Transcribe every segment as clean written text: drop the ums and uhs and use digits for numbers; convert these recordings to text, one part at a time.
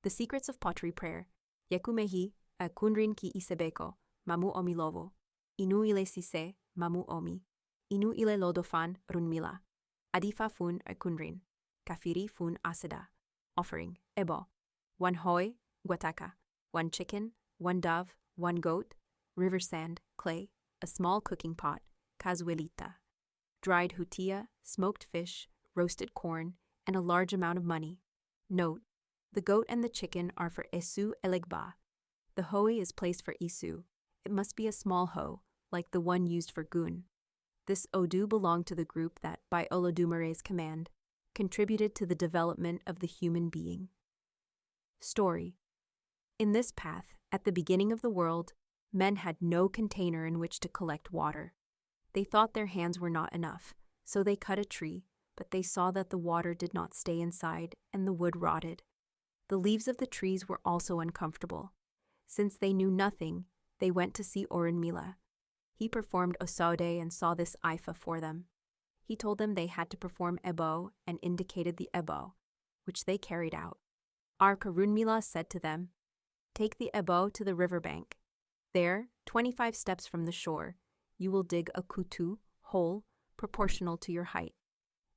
The Secrets of Pottery Prayer. Yeku Meyi, a kunrin ki isebeko, mamu omi lovo. Inu ile sise, mamu omi. Inu ile lodofan, rúnmìlà. Adifa fun a kunrin. Kafiri fun aseda. Offering, ebo. 1 hoi, guataka. 1 chicken, 1 dove, 1 goat. River sand, clay. A small cooking pot, cazuelita. Dried hutia, smoked fish, roasted corn, and a large amount of money. Note: the goat and the chicken are for Esu Elegba. The hoi is placed for Isu. It must be a small hoe, like the one used for gun. This odu belonged to the group that, by Olodumare's command, contributed to the development of the human being. Story. In this path, at the beginning of the world, men had no container in which to collect water. They thought their hands were not enough, so they cut a tree, but they saw that the water did not stay inside and the wood rotted. The leaves of the trees were also uncomfortable. Since they knew nothing, they went to see rúnmìlà. He performed osaude and saw this Ifa for them. He told them they had to perform ebo and indicated the ebo, which they carried out. Rúnmìlà said to them, "Take the ebo to the riverbank. There, 25 steps from the shore, you will dig a kutu, hole, proportional to your height."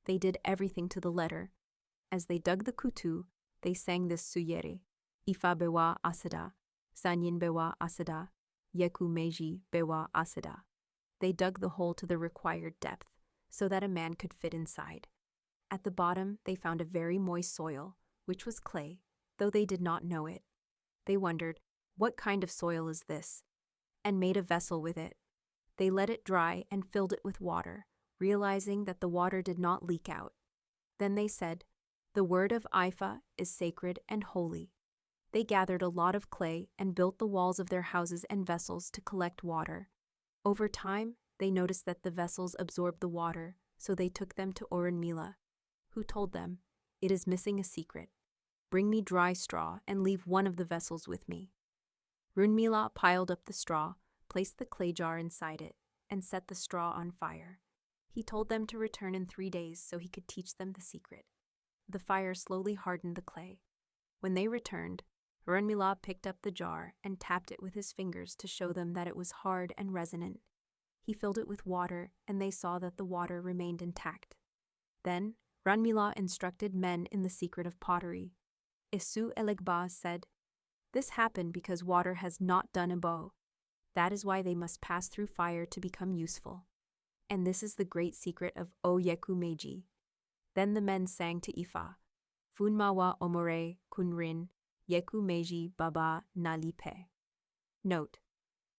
They did everything to the letter. As they dug the kutu, they sang this suyere: Ifa bewa aseda, sanyin bewa aseda, yeku meji bewa aseda. They dug the hole to the required depth, so that a man could fit inside. At the bottom, they found a very moist soil, which was clay, though they did not know it. They wondered, "What kind of soil is this?" and made a vessel with it. They let it dry and filled it with water, realizing that the water did not leak out. Then they said, "The word of Ifa is sacred and holy." They gathered a lot of clay and built the walls of their houses and vessels to collect water. Over time, they noticed that the vessels absorbed the water, so they took them to rúnmìlà, who told them, "It is missing a secret. Bring me dry straw and leave one of the vessels with me." Rúnmìlà piled up the straw, placed the clay jar inside it, and set the straw on fire. He told them to return in 3 days so he could teach them the secret. The fire slowly hardened the clay. When they returned, rúnmìlà picked up the jar and tapped it with his fingers to show them that it was hard and resonant. He filled it with water, and they saw that the water remained intact. Then, rúnmìlà instructed men in the secret of pottery. Esu Elegba said, "This happened because water has not done ebo. That is why they must pass through fire to become useful. And this is the great secret of Oyekun Meyi." Then the men sang to Ifa, "Funmawa omore kunrin, yeku meji baba nalipe." Note: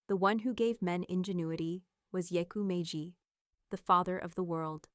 the one who gave men ingenuity was Yeku Meyi, the father of the world.